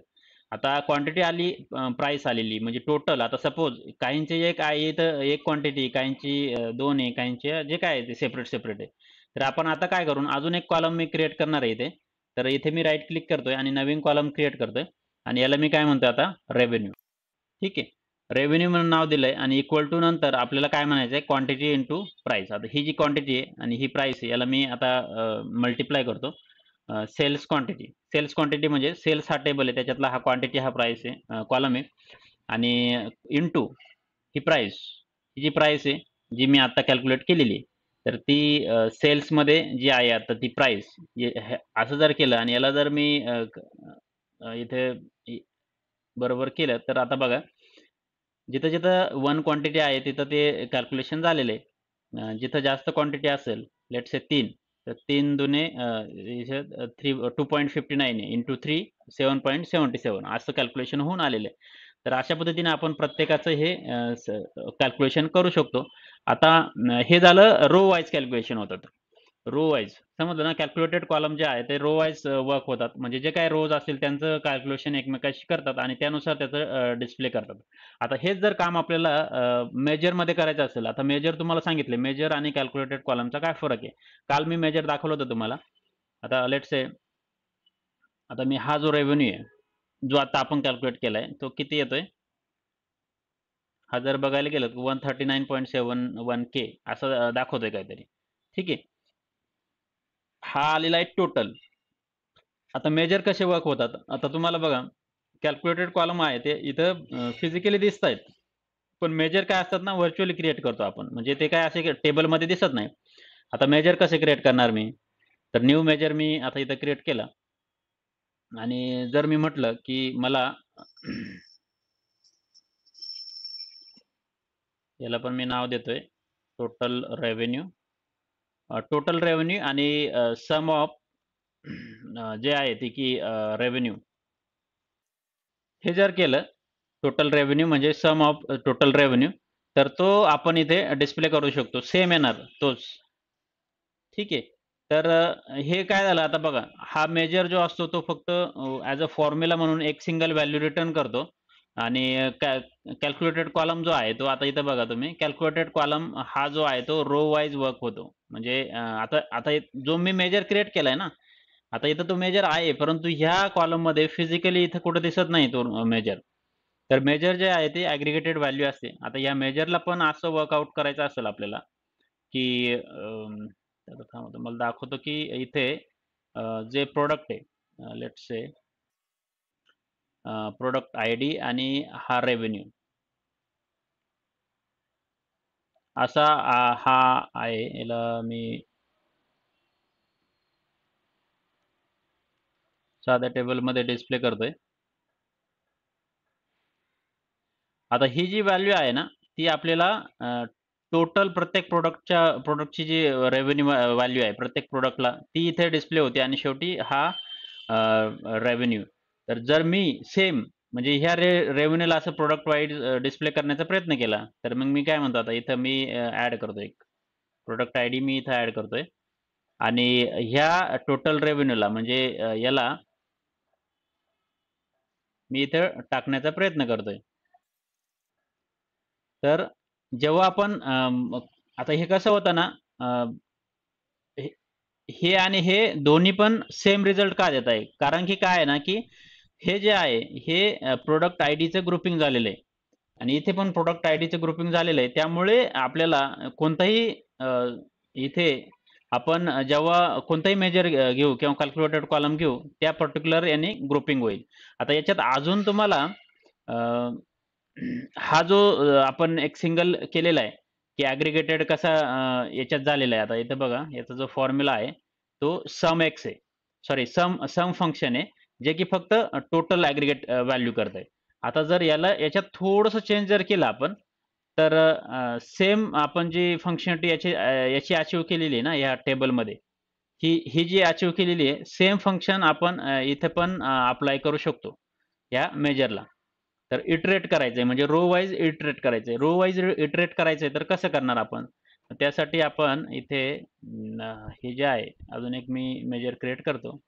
आता क्वांटिटी आली, प्राइस आलेली म्हणजे टोटल आता सपोज काहींचे एक आहे इथं एक क्वांटिटी, काहींची 2 आहे, काहींचे जे काय आहे ते सेपरेट आहे. तर आपण आता काय करू अजून एक कॉलम मी क्रिएट करणार आहे इथे. तर इथे मी राइट क्लिक करतोय आणि नवीन कॉलम क्रिएट करतोय आणि याला मी काय म्हणतोय आता रेव्हेन्यू. ठीक आहे. रेव्हेन्यू म्हणून नाव दिलंय आणि इक्वल टू नंतर आपल्याला काय म्हणायचं आहे क्वांटिटी इंटू प्राइस. आता ही जी क्वांटिटी आहे आणि ही प्राइस आहे याला मी आता मल्टिप्लाय करतो. सेल्स क्वांटिटी म्हणजे सेल्स हा टेबल आहे त्याच्यातला हा क्वांटिटी हा प्राइस आहे कॉलम आहे आणि इंटू ही प्राइस, ही जी प्राइस आहे जी मी आता कॅल्क्युलेट केलेली आहे. तर ती सेल्समध्ये जी आहे आता ती प्राइस असं जर केलं आणि याला जर मी इथे बरोबर केलं तर आता बघा जिथं-जिथं 1 क्वांटिटी आहे तिथं ते कॅल्क्युलेशन झालेलं आहे. जिथं जास्त क्वांटिटी असेल लेट्स से 3 तर 3 दुने 2.59 आहे इंटू 3 7.77 असं कॅल्क्युलेशन होऊन आलेलं आहे. तर अशा पद्धतीने आपण प्रत्येकाचं हे कॅल्क्युलेशन करू शकतो. आता हे झालं रो वाईज कॅल्क्युलेशन होतात. रो वाईज समजलं ना कॅल्क्युलेटेड कॉलम जे आहे ते रो वाईज वर्क होतात. म्हणजे जे काही रोज असतील त्यांचं कॅल्क्युलेशन एकमेकांशी करतात आणि त्यानुसार त्याचं डिस्प्ले करतात. आता हेच जर काम आपल्याला मेजरमध्ये करायचं असेल, आता मेजर तुम्हाला सांगितले मेजर आणि कॅल्क्युलेटेड कॉलमचा काय फरक आहे. काल मी मेजर दाखवलं होतं तुम्हाला. आता लेट्स से आता मी हा जो रेव्हेन्यू आहे, जो आता आपण कॅल्क्युलेट केलाय, तो किती येतोय? हा जर बघायला गेलं तर 139.71 के असं दाखवतोय काहीतरी. ठीक आहे. हा आलेला आहे टोटल. आता मेजर कसे वर्क होतात? आता तुम्हाला बघा कॅल्क्युलेटेड कॉलम आहे ते इथं फिजिकली दिसतायत. पण मेजर काय असतात ना व्हर्चुअली क्रिएट करतो आपण. म्हणजे ते काय असे टेबलमध्ये दिसत नाही. आता मेजर कसे क्रिएट करणार मी? तर न्यू मेजर मी आता इथं क्रिएट केला आणि जर मी म्हटलं की मला याला पण मी नाव देतोय टोटल रेव्हेन्यू. टोटल रेव्हेन्यू आणि सम ऑफ जे आहे ते की रेव्हेन्यू हे जर केलं टोटल रेव्हेन्यू म्हणजे सम ऑफ टोटल रेव्हेन्यू तर तो आपण इथे डिस्प्ले करू शकतो. सेम येणार तोच. ठीक आहे. तर हे काय झालं आता बघा, हा मेजर जो असतो तो फक्त ॲज अ फॉर्म्युला म्हणून एक सिंगल व्हॅल्यू रिटर्न करतो आणि कॅल्क्युलेटेड कॉलम जो आहे तो आता इथं बघा तुम्ही कॅल्क्युलेटेड कॉलम हा जो आहे तो रो वाईज वर्क होतो. म्हणजे आता आता जो मी मेजर क्रिएट केलाय ना, आता इथं तो मेजर आहे, परंतु ह्या कॉलममध्ये फिजिकली इथं कुठं दिसत नाही तो मेजर. तर मेजर जे आहे ते ॲग्रीगेटेड व्हॅल्यू असते. आता या मेजरला पण असं वर्कआउट करायचं असेल आपल्याला, की आता थांबा तुम्हाला दाखवतो, की इथे जे प्रॉडक्ट आहे लेट्स से प्रॉडक्ट आयडी आणि हा रेव्हेन्यू असा हा आहे. याला मी साध्या टेबलमध्ये डिस्प्ले करतोय. आता ही जी व्हॅल्यू आहे ना, ती आपल्याला टोटल प्रत्येक प्रॉडक्टची जी रेव्हेन्यू व्हॅल्यू आहे प्रत्येक प्रॉडक्टला ती इथे डिस्प्ले होते आणि शेवटी हा रेव्हेन्यू. तर जर मी सेम म्हणजे ह्या रेव्हेन्यूला असं प्रॉडक्ट वाईज डिस्प्ले करण्याचा प्रयत्न केला, तर मग मी काय म्हणतो आता इथं मी ॲड करतो एक प्रॉडक्ट आयडी मी इथं ॲड करतोय आणि ह्या टोटल रेव्हेन्यूला म्हणजे याला मी इथं टाकण्याचा प्रयत्न करतोय. तर जेव्हा आपण आता हे कसं होतं ना, अ, हे हे आणि हे दोन्ही पण सेम रिझल्ट का देत आहे? कारण की काय आहे ना, की हे जे आहे हे प्रॉडक्ट आयडीचं ग्रुपिंग झालेलं आहे आणि इथे पण प्रॉडक्ट आयडीचं ग्रुपिंग झालेलं आहे. त्यामुळे आपल्याला कोणताही अ, इथे आपण जेव्हा कोणताही मेजर घेऊ किंवा कॅल्क्युलेटेड कॉलम घेऊ, त्या पर्टिक्युलर याने ग्रुपिंग होईल. आता याच्यात अजून तुम्हाला अ, हा जो आपण एक सिंगल केलेला आहे, की ॲग्रीगेटेड कसा याच्यात झालेला आहे. आता इथे बघा याचा जो फॉर्म्युला आहे, तो सम एक्स आहे. सॉरी सम सम फंक्शन आहे, जे की फक्त टोटल ॲग्रीगेट व्हॅल्यू करतंय. आता जर याच्यात थोडंसं चेंज जर केलं आपण, तर सेम आपण जी फंक्शनॅलिटी याची अचीव्ह केलेली आहे ना या टेबलमध्ये, ही जी अचीव्ह केलेली आहे, सेम फंक्शन आपण इथे पण अप्लाय करू शकतो, या मेजरला. तर इटरेट करायचंय म्हणजे रो वाईज इटरेट करायचंय. रो वाईज इटरेट करायचंय तर कसं करणार आपण? त्यासाठी आपण इथे हे जे आहे अजून एक मी मेजर क्रिएट करतो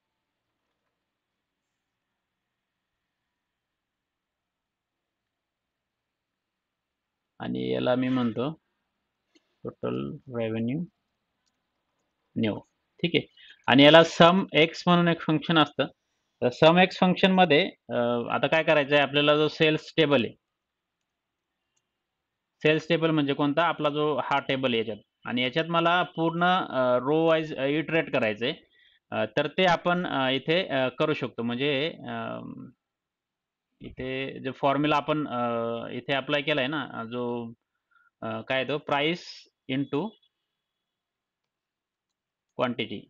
आणि याला मी म्हणतो टोटल रेव्हेन्यू न्यू. ठीक आहे. आणि याला सम एक्स म्हणून एक फंक्शन असतं. तर सम एक्स फंक्शनमध्ये आता काय करायचंय आपल्याला जो सेल्स टेबल आहे, सेल्स टेबल म्हणजे कोणता? आपला जो हा टेबल आहे याच्यात आणि याच्यात मला पूर्ण रो वाईज इटरेट करायचंय. तर ते आपण इथे करू शकतो. म्हणजे इथे जे फॉर्म्युला आपण इथे अप्लाय केलाय ना, जो काय तो प्राइस इंटू क्वांटिटी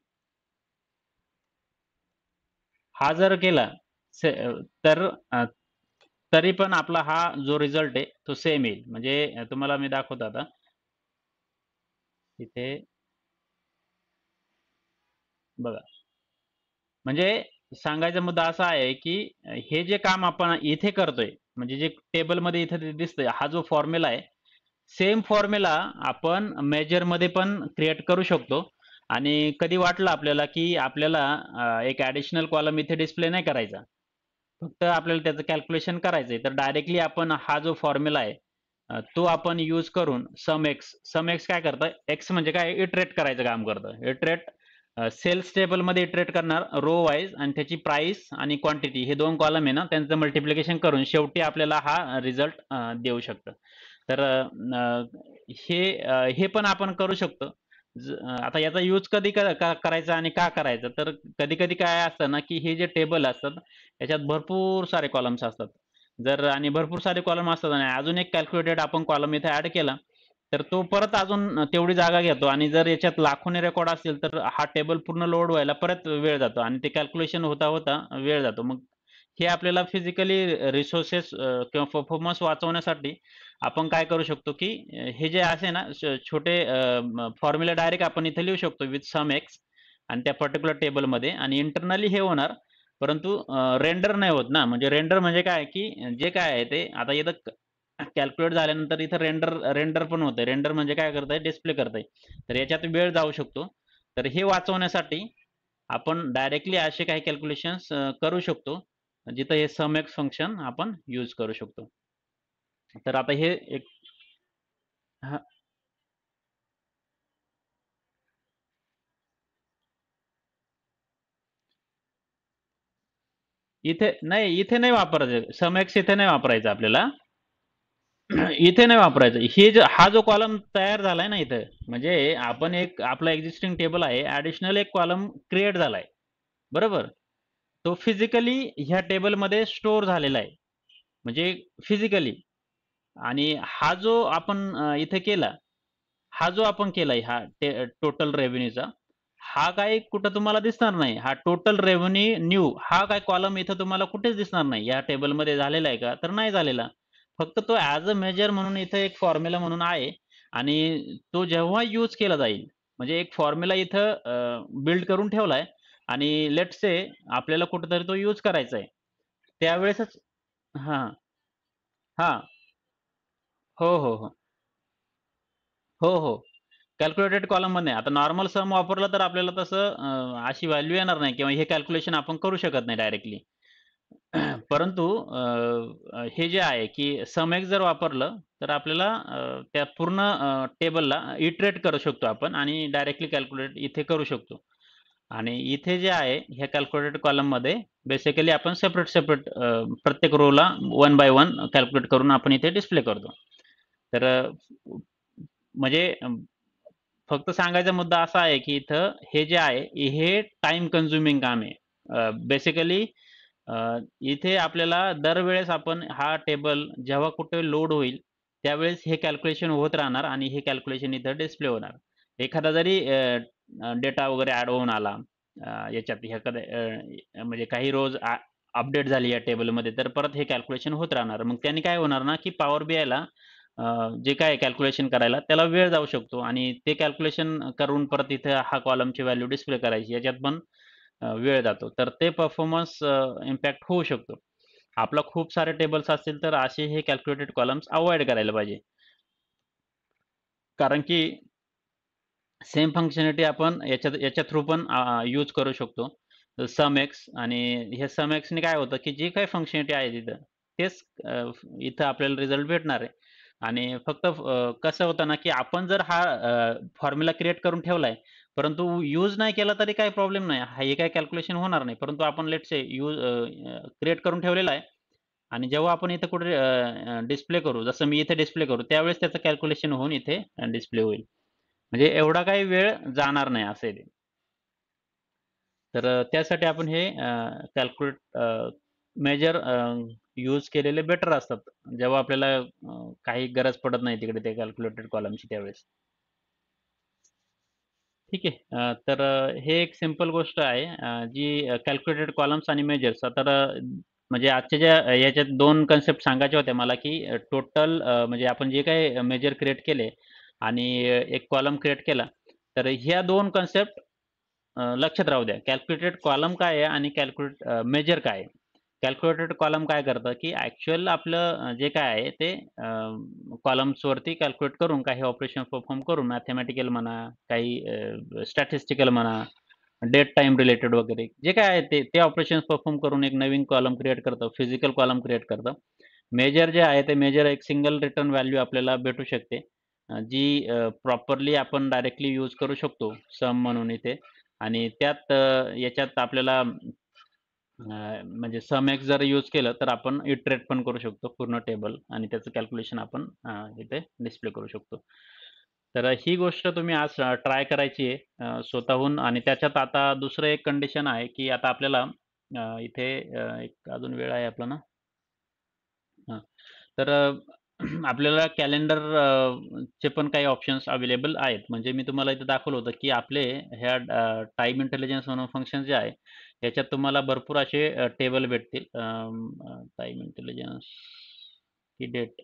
हा जर केला तर तरी पण आपला हा जो रिझल्ट आहे तो सेम येईल. म्हणजे तुम्हाला मी दाखवतो आता इथे बघा. म्हणजे सांगायचा मुद्दा असा आहे, की हे जे काम आपण इथे करतोय, म्हणजे जे टेबलमध्ये इथे दिसतंय, हा जो फॉर्म्युला आहे, सेम फॉर्म्युला आपण मेजरमध्ये पण क्रिएट करू शकतो आणि कधी वाटलं आपल्याला, की आपल्याला एक ॲडिशनल कॉलम इथे डिस्प्ले नाही करायचा. फक्त आपल्याला त्याचं कॅल्क्युलेशन करायचंय, तर डायरेक्टली आपण हा जो फॉर्म्युला आहे, तो आपण यूज करून सम एक्स काय करतं, एक्स म्हणजे काय इटरेट करायचं काम करतं. इटरेट सेल्स टेबलमध्ये इटरेट करणार रो वाईज आणि त्याची प्राइस आणि क्वांटिटी हे 2 कॉलम आहे ना, त्यांचं मल्टिप्लिकेशन करून शेवटी आपल्याला हा रिझल्ट देऊ शकतं. तर हे पण आपण करू शकतो. आता याचा यूज कधी करायचा आणि का करायचा? तर कधी-कधी काय असतं ना, की हे जे टेबल असतात, याच्यात भरपूर सारे कॉलम्स असतात. जर आणि भरपूर सारे कॉलम असतात आणि अजून एक कॅल्क्युलेटेड आपण कॉलम इथे ॲड केला, तर तो परत अजून तेवढी जागा घेतो आणि जर याच्यात लाखोने रेकॉर्ड असतील, तर हा टेबल पूर्ण लोड व्हायला परत वेळ जातो आणि ते कॅल्क्युलेशन होता वेळ जातो. मग हे आपल्याला फिजिकली रिसोर्सेस किंवा परफॉर्मन्स वाचवण्यासाठी आपण काय करू शकतो, की हे जे असे ना छोटे फॉर्म्युला डायरेक्ट आपण इथे लिहू शकतो विथ सम एक्स आणि त्या पर्टिक्युलर टेबलमध्ये आणि इंटरनली हे होणार. परंतु रेंडर नाही होत ना. म्हणजे रेंडर म्हणजे काय, की जे काय आहे ते आता इथं कॅल्क्युलेट झाल्यानंतर इथं रेंडर रेंडर पण होतंय. रेंडर म्हणजे काय करतंय? डिस्प्ले करतंय. तर याच्यात वेळ जाऊ शकतो. तर हे वाचवण्यासाठी आपण डायरेक्टली असे काही कॅल्क्युलेशन्स करू शकतो. जिथं हे सम एक्स फंक्शन आपण यूज करू शकतो. तर आता हे एक हां, इथे नाही वापरायचं. सम एक्स इथे नाही वापरायचं आपल्याला. इथे नाही वापरायचं. हा जो कॉलम तयार झालाय ना इथं, म्हणजे आपण एक आपला एक्झिस्टिंग टेबल आहे. ॲडिशनल एक कॉलम क्रिएट झालाय. बरोबर? तो फिजिकली ह्या टेबलमध्ये स्टोअर झालेला आहे. म्हणजे फिजिकली. आणि हा जो आपण इथे केला, हा जो आपण केलाय हा टोटल रेव्हेन्यूचा, हा काय कुठं तुम्हाला दिसणार नाही. हा टोटल रेव्हेन्यू न्यू हा काय कॉलम इथं तुम्हाला कुठेच दिसणार नाही. या टेबलमध्ये झालेला आहे का? तर नाही झालेला. फक्त तो ॲज अ मेजर म्हणून इथे एक फॉर्म्युला म्हणून आहे आणि तो जेव्हा यूज केला जाईल, म्हणजे एक फॉर्म्युला इथं बिल्ड करून ठेवलाय आणि लेट्स से आपल्याला कुठेतरी तो यूज करायचा आहे. त्यावेळेसच हां, हां. हो, हो, हो. हो, हो. कॅल्क्युलेटेड कॉलममध्ये नाही. आता नॉर्मल सम वापरला तर आपल्याला तसं अशी व्हॅल्यू येणार नाही किंवा हे कॅल्क्युलेशन आपण करू शकत नाही डायरेक्टली. परंतु हे जे आहे की सम एक्स जर वापरलं तर आपल्याला त्या पूर्ण टेबलला इटरेट करू शकतो आपण आणि डायरेक्टली कॅल्क्युलेट इथे करू शकतो. आणि इथे जे आहे ह्या कॅल्क्युलेटेड कॉलममध्ये बेसिकली आपण सेपरेट प्रत्येक रोला वन बाय वन कॅल्क्युलेट करून आपण इथे डिस्प्ले करतो. तर म्हणजे फक्त सांगायचा मुद्दा असा आहे की इथं हे जे आहे हे टाइम कन्झ्युमिंग काम आहे. बेसिकली इथे आपल्याला दरवेळेस आपण हा टेबल जेव्हा कुठे लोड होईल त्यावेळेस हे कॅल्क्युलेशन होत राहणार आणि हे कॅल्क्युलेशन इथं डिस्प्ले होणार. एखादा जरी डेटा वगैरे ॲड होऊन आला याच्यात एखाद्या म्हणजे काही रोज अपडेट झाली या टेबलमध्ये तर परत हे कॅल्क्युलेशन होत राहणार. मग त्याने काय होणार ना की पॉवर बीआयला जे काय कॅल्क्युलेशन करायला त्याला वेळ जाऊ शकतो आणि ते कॅल्क्युलेशन करून परत इथे हा कॉलमची व्हॅल्यू डिस्प्ले करायची याच्यात पण वेळ जातो. तर ते परफॉर्मन्स इम्पॅक्ट होऊ शकतो. आपला खूप सारे टेबल्स असतील तर असे हे कॅल्क्युलेटेड कॉलम्स अव्हॉइड करायला पाहिजे. कारण की सेम फंक्शनॅलिटी आपण याच्या थ्रू पण यूज करू शकतो. सम एक्स आणि हे सम एक्सने काय होतं, की जी काही फंक्शनॅलिटी आहे तिथं, तेच इथं आपल्याला रिझल्ट भेटणार आहे. आणि फक्त कसं होतं ना, की आपण जर हा फॉर्म्युला क्रिएट करून ठेवलाय, परंतु यूज नाही केला तरी काही प्रॉब्लेम नाही. हे काही कॅल्क्युलेशन होणार नाही. परंतु आपण लेट्स से क्रिएट करून ठेवलेला आहे आणि जेव्हा आपण इथं कुठे डिस्प्ले करू, जसं मी इथे डिस्प्ले करू, त्यावेळेस त्याचं कॅल्क्युलेशन होऊन इथे डिस्प्ले होईल. म्हणजे एवढा काही वेळ जाणार नाही असं आहे ते. तर त्यासाठी आपण हे कॅल्क्युलेट मेजर यूज केलेले बेटर असतात. जेव्हा आपल्याला काही गरज पडत नाही तिकडे ते कॅल्क्युलेटेड कॉलमची त्यावेळेस. ठीक आहे. तर हे एक सिंपल गोष्ट आहे जी कॅल्क्युलेटेड कॉलम्स आणि मेजर्स. तर म्हणजे आजच्या ज्या याच्यात 2 कन्सेप्ट सांगायच्या होत्या मला, की टोटल म्हणजे आपण जे काही मेजर क्रिएट केले आणि एक कॉलम क्रिएट केला. तर ह्या 2 कन्सेप्ट लक्षात राहू द्या. कॅल्क्युलेटेड कॉलम काय आहे आणि मेजर काय आहे? कॅल्क्युलेटेड कॉलम काय करतं, की ॲक्चुअल आपलं जे काय आहे ते कॉलम्सवरती कॅल्क्युलेट करून काही ऑपरेशन परफॉर्म करून मॅथेमॅटिकल म्हणा, काही स्टॅटिस्टिकल म्हणा, डेट टाईम रिलेटेड वगैरे जे काय आहे ते ऑपरेशन्स परफॉर्म करून एक नवीन कॉलम क्रिएट करतं, फिजिकल कॉलम क्रिएट करतं. मेजर जे आहे ते मेजर एक सिंगल रिटर्न व्हॅल्यू आपल्याला भेटू शकते. जी प्रॉपरली आपण डायरेक्टली यूज करू शकतो सम म्हणून इथे आणि त्यात याच्यात आपल्याला म्हणजे सम एक्स जर यूज केलं तर आपण इटरेट पण करू शकतो पूर्ण टेबल आणि त्याचं कॅल्क्युलेशन आपण इथे डिस्प्ले करू शकतो. तर ही गोष्ट तुम्ही आज ट्राय करायची आहे स्वतःहून आणि त्याच्यात आता दुसरं एक कंडिशन आहे, की आता आपल्याला इथे एक अजून वेळ आहे आपला ना? हां. तर आपल्याला कॅलेंडर चे पण काही ऑप्शन्स अवेलेबल आहेत. म्हणजे मी तुम्हाला इथे दाखवलं होतं, की आपले ह्या टाईम इंटेलिजन्स म्हणून फंक्शन जे आहे, याच्यात तुम्हाला भरपूर असे टेबल भेटतील. टाईम इंटेलिजन्स की डेट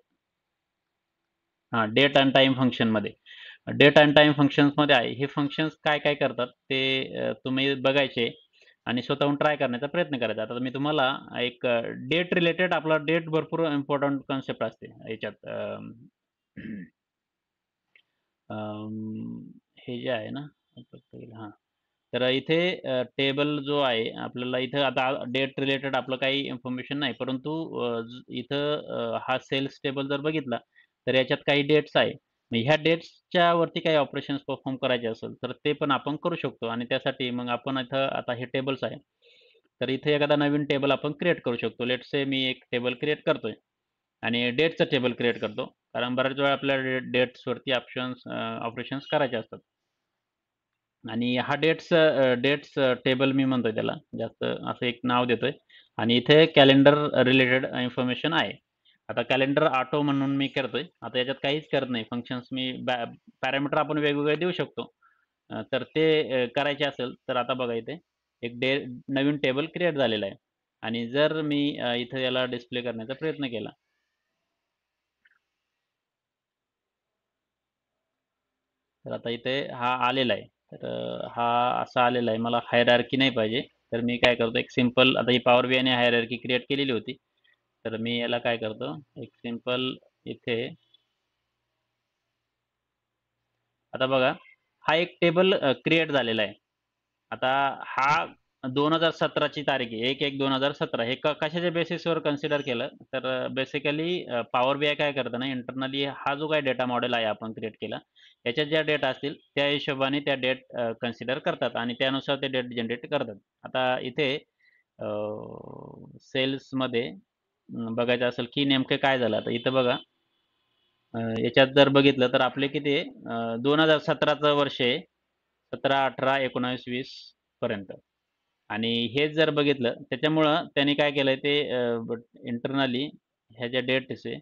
हां, डेट एंड टाईम फंक्शनमध्ये. डेट एंड टाईम फंक्शन्समध्ये आहे. हे फंक्शन्स काय-काय करतात ते तुम्ही बघायचे आणि स्वतःहून ट्राय करण्याचा प्रयत्न करायचा. आता मी तुम्हाला एक डेट रिलेटेड आपला डेट भरपूर इम्पोर्टंट कन्सेप्ट असते याच्यात. हे जे आहे ना, हां. तर इथे टेबल जो आहे आपल्याला इथं आता डेट रिलेटेड आपलं काही इन्फॉर्मेशन नाही. परंतु इथं हा सेल्स टेबल जर बघितला, तर याच्यात काही डेट्स आहे. मग ह्या डेट्सच्या वरती काही ऑपरेशन्स परफॉर्म करायचे असेल, तर ते पण आपण करू शकतो आणि त्यासाठी मग आपण इथं आता हे टेबल्स आहे. तर इथे एखादा नवीन टेबल आपण क्रिएट करू शकतो. लेट्स से मी एक टेबल क्रिएट करतोय आणि डेटचं टेबल क्रिएट करतो. कारण बऱ्याच वेळा आपल्याला डेट्सवरती ऑपरेशन्स करायचे असतात. आणि हा डेट्स टेबल मी म्हणतोय त्याला, जास्त असं एक नाव देतोय आणि इथे कॅलेंडर रिलेटेड इन्फॉर्मेशन आहे. आता कॅलेंडर ऑटो म्हणून मी करतोय. आता याच्यात काहीच करत नाही. फंक्शन्स मी पॅरामीटर आपण वेगवेगळे देऊ शकतो. तर ते करायचे असेल तर आता बघा इथे एक नवीन टेबल क्रिएट झालेला आहे आणि जर मी इथं याला डिस्प्ले करण्याचा प्रयत्न केला, तर आता इथे हा आलेला आहे. तर हा असा आलेला आहे. मला हायरार्की नाही पाहिजे. तर मी काय करतो, एक सिंपल, आता ही पॉवर बीआयने हायरार्की क्रिएट केलेली होती. तर मी याला काय करतो, एक सिंपल इथे आता बघा, हा एक टेबल क्रिएट झालेला आहे. आता हा 2017 ची तारीख आहे, 1/1/2017. हे कशाच्या बेसिसवर कन्सिडर केलं तर बेसिकली पॉवर बीआय काय करतं ना, इंटरनली हा जो काही डेटा मॉडेल आहे आपण क्रिएट केला, याच्यात ज्या डेट असतील त्या हिशोबाने त्या डेट कन्सिडर करतात आणि त्यानुसार ते डेट जनरेट करतात. आता इथे सेल्समध्ये बघायचं असेल की नेमकं काय झालं. आता इथं बघा, याच्यात जर बघितलं तर आपले किती आहे, 2017चं वर्ष आहे, 17, 18, 19, 20 पर्यंत. आणि हेच जर बघितलं त्याच्यामुळं त्यांनी काय केलंय ते इंटरनली ह्या ज्या डेट्स आहे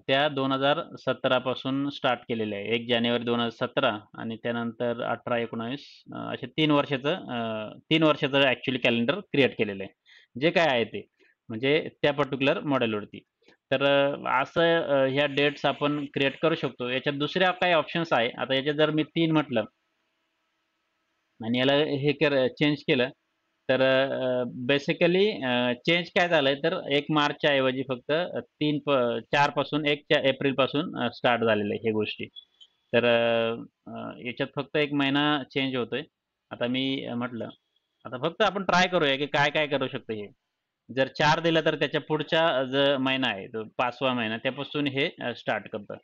त्या 2017 पासून स्टार्ट केलेल्या आहे. 1 जानेवारी 2017 आणि त्यानंतर 18, 19 असे 3 वर्षाचं ॲक्चुअली कॅलेंडर क्रिएट केलेलं आहे. जे काय आहे ते म्हणजे त्या पर्टिक्युलर मॉडेलवरती. तर असं ह्या डेट्स आपण क्रिएट करू शकतो. याच्यात दुसऱ्या काही ऑप्शन्स आहे. आता याच्यात जर मी 3 म्हटलं आणि याला हे चेंज केलं तर बेसिकली चेंज काय झालंय तर 1 मार्चच्या ऐवजी फक्त 4 पासून 1 एप्रिल पासून स्टार्ट झालेल्या आहे हे गोष्टी. तर याच्यात फक्त 1 महिना चेंज होतोय. आता मी म्हटलं, आता फक्त आपण ट्राय करूया की काय-काय करू शकतो हे. जर 4 दिलं तर त्याच्या पुढचा जो महिना आहे, तो 5वा महिना त्यापासून हे स्टार्ट करतं.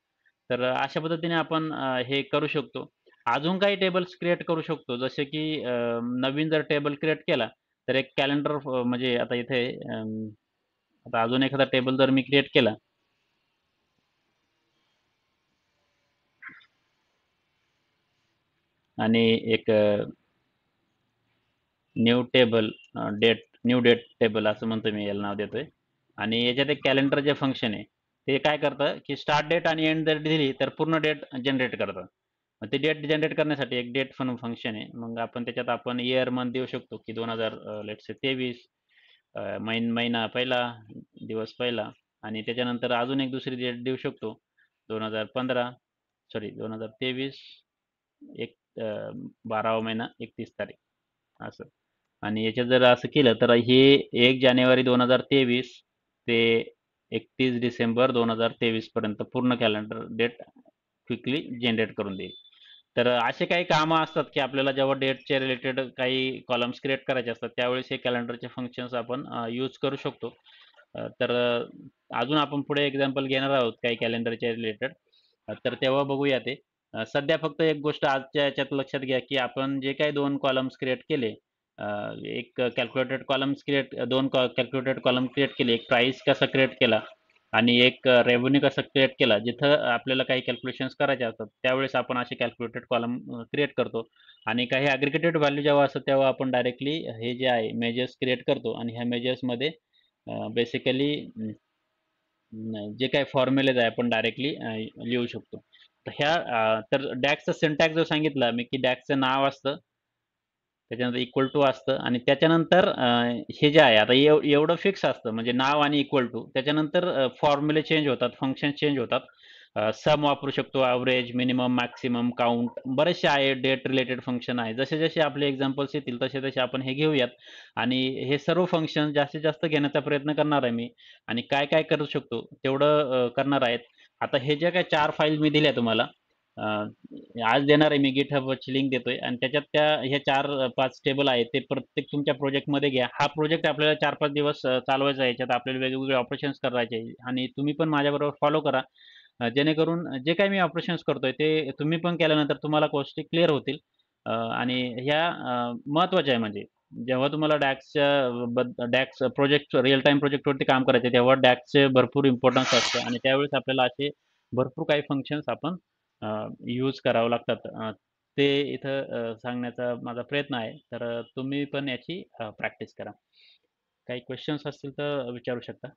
तर अशा पद्धतीने आपण हे करू शकतो. अजून काही टेबल्स क्रिएट करू शकतो. जसे की नवीन जर टेबल क्रिएट केला, तर एक कॅलेंडर म्हणजे आता इथे आता अजून एखादा टेबल जर मी क्रिएट केला आणि एक new table new date table असं म्हणतो मी, याला नाव देतोय. आणि याच्यात एक कॅलेंडर जे फंक्शन आहे, ते काय करतं की स्टार्ट डेट आणि एंड डेट दिली तर पूर्ण डेट जनरेट करतं. मग ते डेट जनरेट करण्यासाठी एक डेट फंक्शन आहे. मग आपण त्याच्यात आपण इयर मंथ देऊ शकतो की 2000 लेट्स से 23, महिना पहिला, दिवस पहिला आणि त्याच्यानंतर अजून एक दुसरी डेट देऊ शकतो 2015, सॉरी 2023, एक 12वा महिना 31 तारीख असं. आणि याच्यात जर असं केलं तर हे 1 जानेवारी 2023 ते 31 डिसेंबर 2023 पर्यंत पूर्ण कॅलेंडर डेट क्विकली जनरेट करून देईल. तर असे काही कामं असतात की आपल्याला जेव्हा डेटच्या रिलेटेड काही कॉलम्स क्रिएट करायचे असतात त्यावेळेस हे कॅलेंडरचे फंक्शन्स आपण यूज करू शकतो. तर अजून आपण पुढे एक्झाम्पल घेणार आहोत काही कॅलेंडरच्या रिलेटेड. तर तेव्हा बघूया ते. सध्या फक्त एक गोष्ट आजच्या याच्यात लक्षात घ्या की आपण जे काही 2 कॉलम्स क्रिएट केले, एक calculated columns create 2 calculated column create केले. एक प्राईस कसा क्रिएट केला आणि एक रेव्हेन्यू कसा क्रिएट केला. जिथं आपल्याला काही कॅल्क्युलेशन्स करायचे असतात, त्यावेळेस आपण असे कॅल्क्युलेटेड कॉलम क्रिएट करतो आणि काही ॲग्रीगेटेड व्हॅल्यू जेव्हा असतात, तेव्हा आपण डायरेक्टली हे जे आहे मेजर्स क्रिएट करतो आणि ह्या मेजर्समध्ये बेसिकली जे काही फॉर्म्युलेज आहे आपण डायरेक्टली लिहू शकतो. तर तर DAXचा सिंटॅक्स जो सांगितला मी की DAXचं नाव असतं, त्याच्यानंतर इक्वल टू असतं आणि त्याच्यानंतर हे जे आहे आता एवढं फिक्स असतं म्हणजे नाव आणि इक्वल टू. त्याच्यानंतर फॉर्म्युले चेंज होतात, फंक्शन्स चेंज होतात सम वापरू शकतो, एव्हरेज, मिनिमम, मॅक्सिमम, काउंट बरेचसे आहे. डेट रिलेटेड फंक्शन आहे. जसे-जसे आपले एक्झाम्पल्स येतील तसे-तसे आपण हे घेऊयात आणि हे सर्व फंक्शन जास्तीत जास्त घेण्याचा प्रयत्न करणार आहे मी आणि काय-काय करू शकतो तेवढं करणार आहेत. आता हे ज्या काही 4 फाइल मी दिल्या तुम्हाला अ, आज देणार आहे मी GitHubची लिंक देतोय आणि त्याच्यात हे 4-5 टेबल आहेत ते प्रत्येक तुमच्या प्रोजेक्टमध्ये घ्या. हा प्रोजेक्ट आपल्याला 4-5 दिवस चालवायचा आहे. याच्यात आपल्याला वेगवेगळे ऑपरेशन्स करायचे आहे आणि तुम्ही पण माझ्याबरोबर फॉलो करा. जेणेकरून जे काही मी ऑपरेशन्स करतोय ते तुम्ही पण केल्यानंतर तुम्हाला गोष्टी क्लिअर होतील. आणि ह्या महत्त्वाच्या आहे म्हणजे जेव्हा तुम्हाला DAX प्रोजेक्ट रिअल टाईम प्रोजेक्टवरती काम करायचं आहे, तेव्हा DAXचे भरपूर इम्पोर्टन्स असतं आणि त्यावेळेस आपल्याला असे भरपूर काही फंक्शन्स आपण यूज करावं लागतात. ते इथं सांगण्याचा माझा प्रयत्न आहे. तर तुम्ही पण याची प्रॅक्टिस करा. काही क्वेश्चन्स असतील तर विचारू शकता.